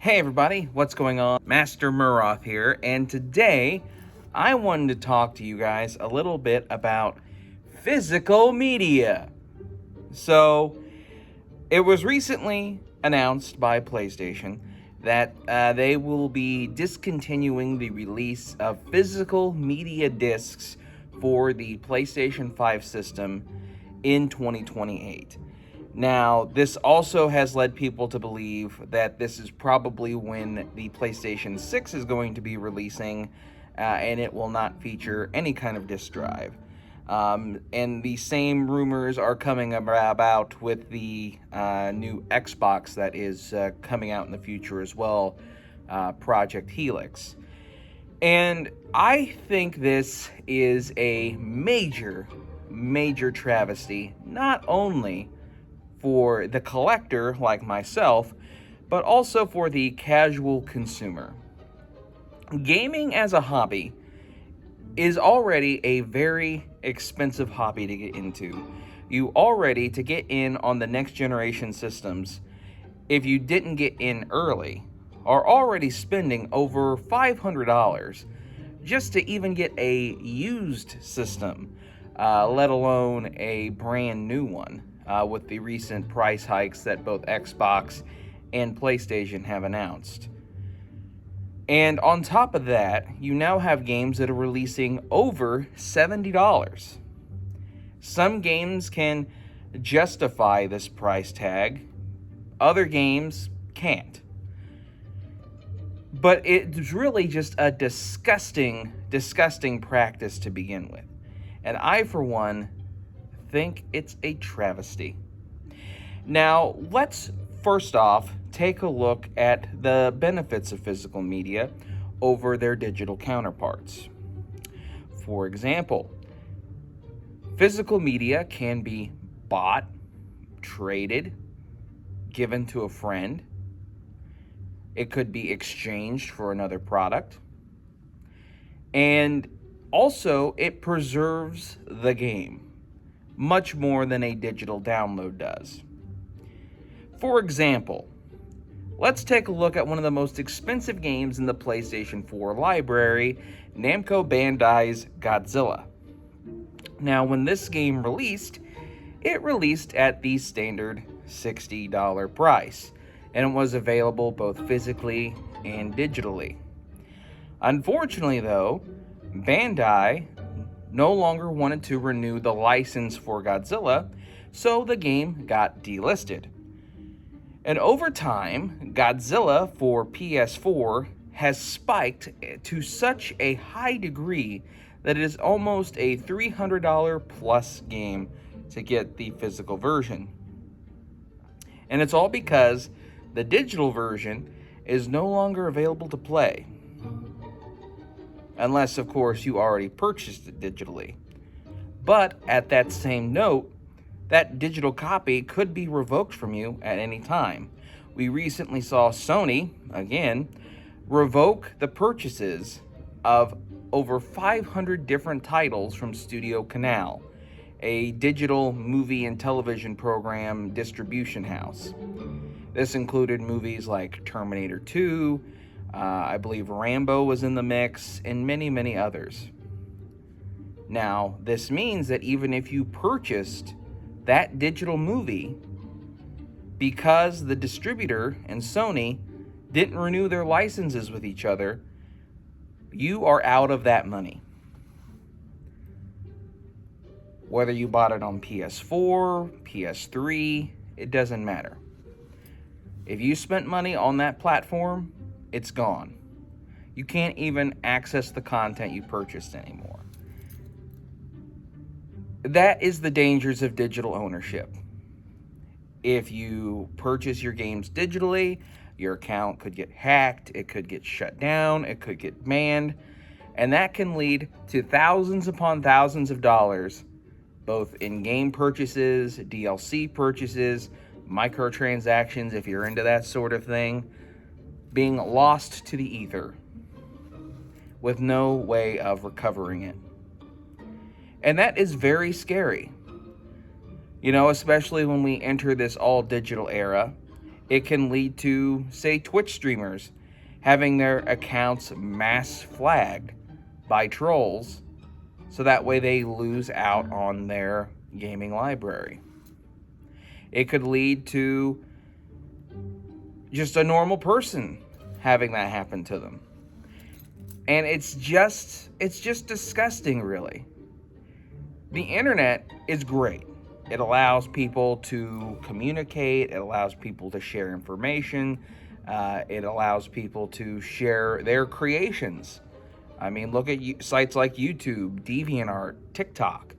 Hey everybody, what's going on? Master Meroth here, and today I wanted to talk to you guys a little bit about physical media. So, it was recently announced by PlayStation that they will be discontinuing the release of physical media discs for the PlayStation 5 system in 2028. Now, this also has led people to believe that this is probably when the PlayStation 6 is going to be releasing, and it will not feature any kind of disk drive. And the same rumors are coming about with the new Xbox that is coming out in the future as well, Project Helix. And I think this is a major travesty, not only for the collector like myself, but also for the casual consumer. Gaming as a hobby is already a very expensive hobby to get into. You already, to get in on the next generation systems, if you didn't get in early, are already spending over $500 just to even get a used system, let alone a brand new one, with the recent price hikes that both Xbox and PlayStation have announced. And on top of that, you now have games that are releasing over $70. Some games can justify this price tag, other games can't. But it's really just a disgusting practice to begin with. And I, for one, think it's a travesty. Now, let's first off take a look at the benefits of physical media over their digital counterparts. For example, physical media can be bought, traded, given to a friend. It could be exchanged for another product. And also, it preserves the game much more than a digital download does. For example, let's take a look at one of the most expensive games in the PlayStation 4 library, Namco Bandai's Godzilla. Now, when this game released, it released at the standard $60 price, and it was available both physically and digitally. Unfortunately, though, Bandai no longer wanted to renew the license for Godzilla, so the game got delisted. And over time, Godzilla for PS4 has spiked to such a high degree that it is almost a $300 plus game to get the physical version. And it's all because the digital version is no longer available to play. Unless, of course, you already purchased it digitally. But at that same note, that digital copy could be revoked from you at any time. We recently saw Sony, again, revoke the purchases of over 500 different titles from Studio Canal, a digital movie and television program distribution house. This included movies like Terminator 2, I believe Rambo was in the mix, and many others. Now, this means that even if you purchased that digital movie, because the distributor and Sony didn't renew their licenses with each other, you are out of that money. Whether you bought it on PS4, PS3, it doesn't matter. If you spent money on that platform, it's gone. You can't even access the content you purchased anymore. That is the dangers of digital ownership. If you purchase your games digitally, your account could get hacked, it could get shut down, it could get banned, and that can lead to thousands upon thousands of dollars, both in-game purchases, DLC purchases, microtransactions, if you're into that sort of thing, being lost to the ether with no way of recovering it. And that is very scary. You know, especially when we enter this all digital era It can lead to, say, Twitch streamers having their accounts mass flagged by trolls, so that way they lose out on their gaming library. It could lead to just a normal person having that happen to them. And it's just disgusting, really. The internet is great. It allows people to communicate. It allows people to share information. It allows people to share their creations. I mean, look at sites like YouTube, DeviantArt, TikTok.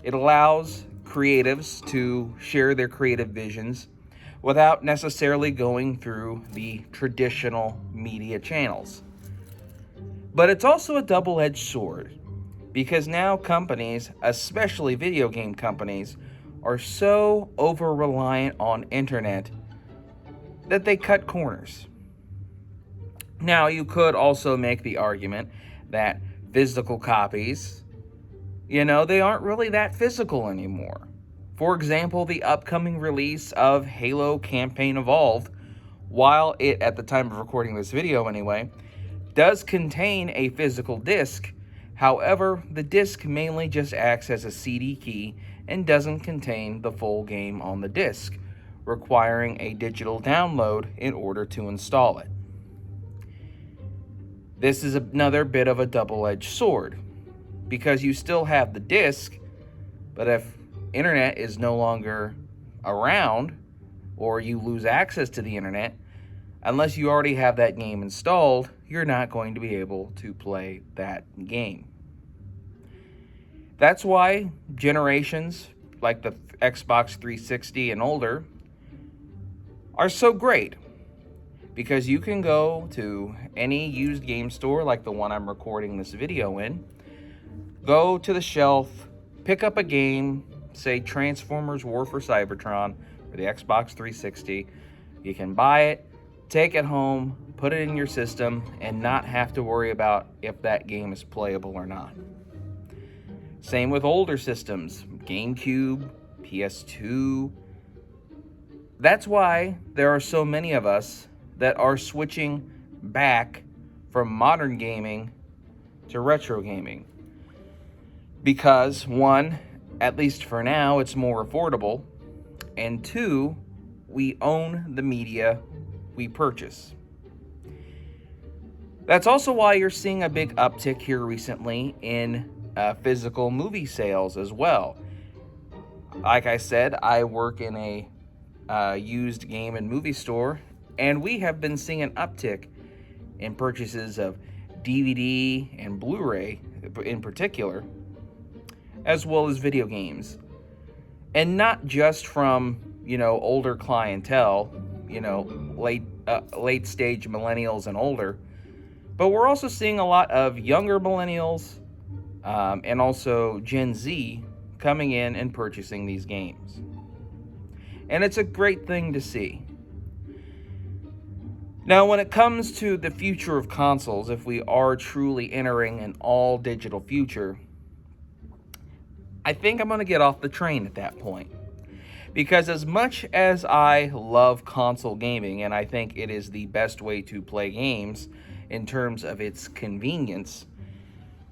It allows creatives to share their creative visions without necessarily going through the traditional media channels. But it's also a double-edged sword, because now companies, especially video game companies, are so over-reliant on internet that they cut corners. Now, you could also make the argument that physical copies, they aren't really that physical anymore. For example, the upcoming release of Halo Campaign Evolved, while it, at the time of recording this video anyway, does contain a physical disc. However, the disc mainly just acts as a CD key and doesn't contain the full game on the disc, requiring a digital download in order to install it. This is another bit of a double-edged sword, because you still have the disc, but if internet is no longer around, or you lose access to the internet, unless you already have that game installed, you're not going to be able to play that game. That's why generations like the Xbox 360 and older are so great, because you can go to any used game store like the one I'm recording this video in, go to the shelf, pick up a game, say Transformers War for Cybertron for the Xbox 360. You can buy it, take it home, put it in your system, and not have to worry about if that game is playable or not. Same with older systems, GameCube, PS2. That's why there are so many of us that are switching back from modern gaming to retro gaming. Because one, at least for now, it's more affordable, and two, we own the media we purchase. That's also why you're seeing a big uptick here recently in physical movie sales as well. Like I said, I work in a used game and movie store, and we have been seeing an uptick in purchases of DVD and Blu-ray in particular, as well as video games. And not just from, older clientele, late stage millennials and older, but we're also seeing a lot of younger millennials and also Gen Z coming in and purchasing these games. And it's a great thing to see. Now, when it comes to the future of consoles, if we are truly entering an all-digital future, I think I'm going to get off the train at that point. Because as much as I love console gaming, and I think it is the best way to play games in terms of its convenience,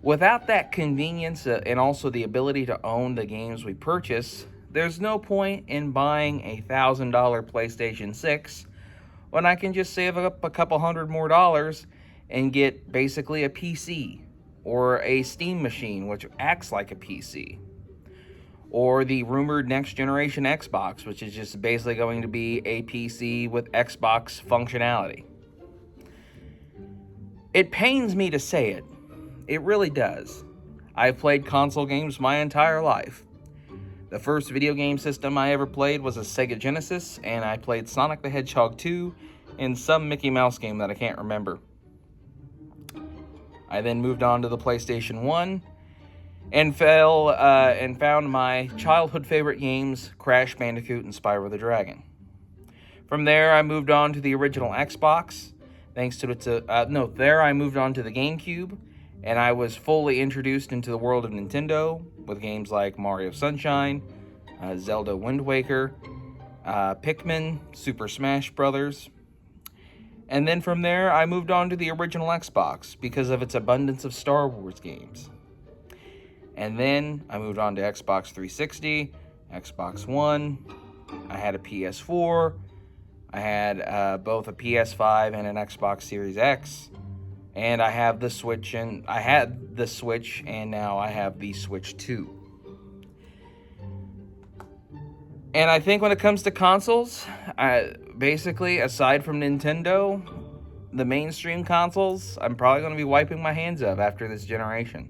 without that convenience and also the ability to own the games we purchase, there's no point in buying a $1,000 PlayStation 6 when I can just save up a couple $100 more and get basically a PC or a Steam machine, which acts like a PC. Or the rumored next generation Xbox, which is just basically going to be a PC with Xbox functionality. It pains me to say it. It really does. I've played console games my entire life. The first video game system I ever played was a Sega Genesis, and I played Sonic the Hedgehog 2 and some Mickey Mouse game that I can't remember. I then moved on to the PlayStation 1 and found my childhood favorite games, Crash Bandicoot and Spyro the Dragon. From there, I moved on to the original Xbox, I moved on to the GameCube, and I was fully introduced into the world of Nintendo with games like Mario Sunshine, Zelda Wind Waker, Pikmin, Super Smash Brothers. And then from there, I moved on to the original Xbox because of its abundance of Star Wars games. And then I moved on to Xbox 360, Xbox One. I had a PS4. I had both a PS5 and an Xbox Series X. And I have the Switch, and I had the Switch, and now I have the Switch 2. And I think when it comes to consoles, basically, aside from Nintendo, the mainstream consoles, I'm probably going to be wiping my hands of after this generation.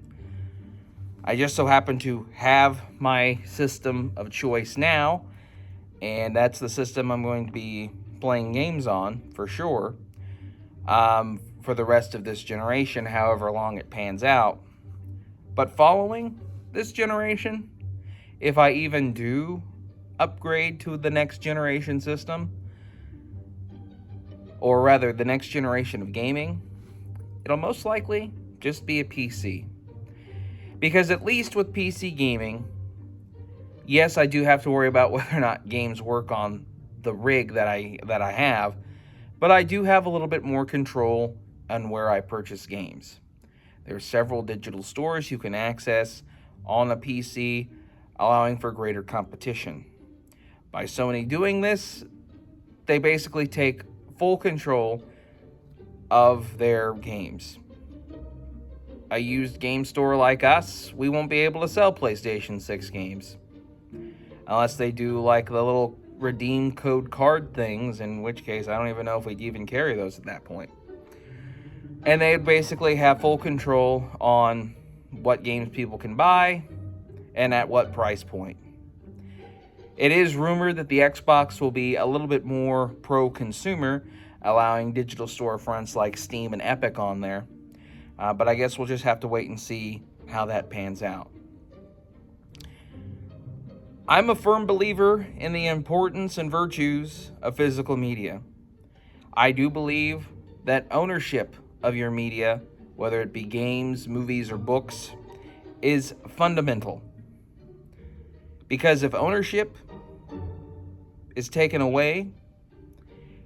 I just so happen to have my system of choice now, and that's the system I'm going to be playing games on, for sure, for the rest of this generation, however long it pans out. But following this generation, if I even do upgrade to the next generation system, or rather the next generation of gaming, it'll most likely just be a PC. Because at least with PC gaming, yes, I do have to worry about whether or not games work on the rig that I have, but I do have a little bit more control on where I purchase games. There are several digital stores you can access on a PC, allowing for greater competition. By Sony doing this, they basically take full control of their games. A used game store like us, we won't be able to sell PlayStation 6 games. Unless they do like the little redeem code card things, in which case I don't even know if we'd even carry those at that point. And they basically have full control on what games people can buy and at what price point. It is rumored that the Xbox will be a little bit more pro-consumer, allowing digital storefronts like Steam and Epic on there. But I guess we'll just have to wait and see how that pans out. I'm a firm believer in the importance and virtues of physical media. I do believe that ownership of your media, whether it be games, movies, or books, is fundamental. Because if ownership is taken away,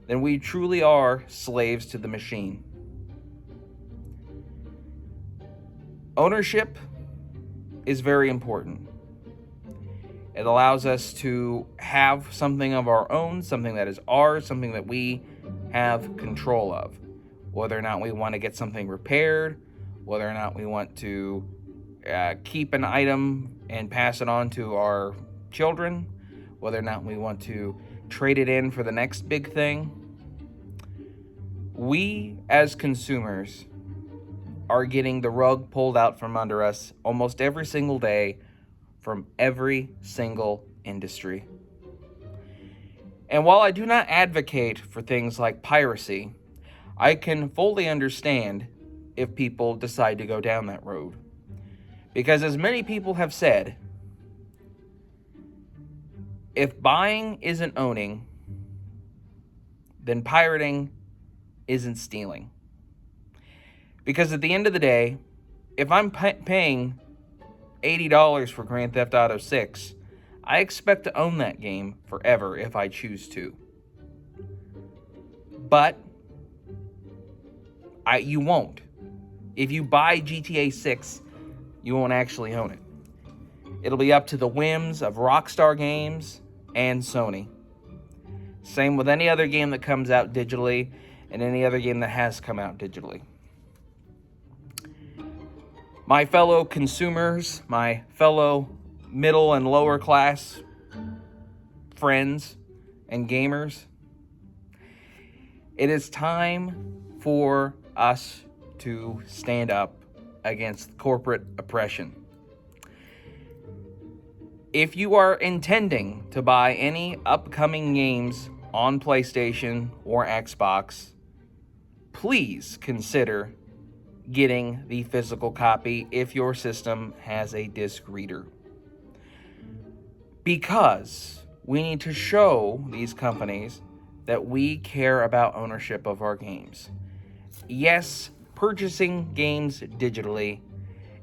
then we truly are slaves to the machine. Ownership is very important. It allows us to have something of our own, something that is ours, something that we have control of. Whether or not we want to get something repaired, whether or not we want to keep an item and pass it on to our children, whether or not we want to trade it in for the next big thing. We, as consumers, are getting the rug pulled out from under us almost every single day from every single industry. And while I do not advocate for things like piracy, I can fully understand if people decide to go down that road. Because as many people have said, if buying isn't owning, then pirating isn't stealing. Because at the end of the day, if I'm paying $80 for Grand Theft Auto 6, I expect to own that game forever if I choose to. But you won't. If you buy GTA 6, you won't actually own it. It'll be up to the whims of Rockstar Games and Sony. Same with any other game that comes out digitally and any other game that has come out digitally. My fellow consumers, my fellow middle and lower class friends and gamers, it is time for us to stand up against corporate oppression. If you are intending to buy any upcoming games on PlayStation or Xbox, please consider getting the physical copy if your system has a disc reader. Because we need to show these companies that we care about ownership of our games. Yes, purchasing games digitally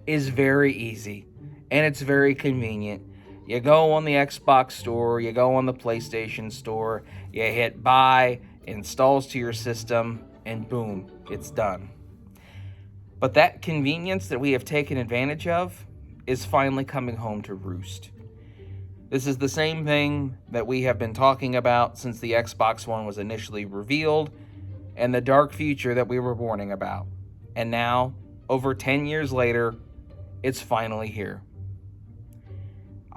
is very easy and it's very convenient. You go on the Xbox store, you go on the PlayStation store, you hit buy, it installs to your system, and boom, it's done. But that convenience that we have taken advantage of is finally coming home to roost. This is the same thing that we have been talking about since the Xbox One was initially revealed, and the dark future that we were warning about. And now, over 10 years later, it's finally here.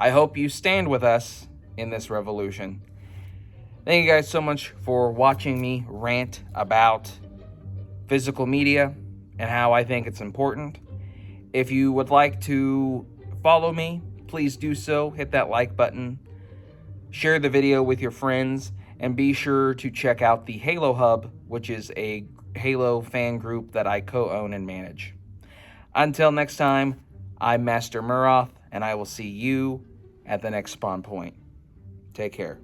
I hope you stand with us in this revolution. Thank you guys so much for watching me rant about physical media and how I think it's important. If you would like to follow me, please do so. Hit that like button. Share the video with your friends, and be sure to check out the Halo Hub, which is a Halo fan group that I co-own and manage. Until next time, I'm Master Meroth, and I will see you at the next spawn point. Take care.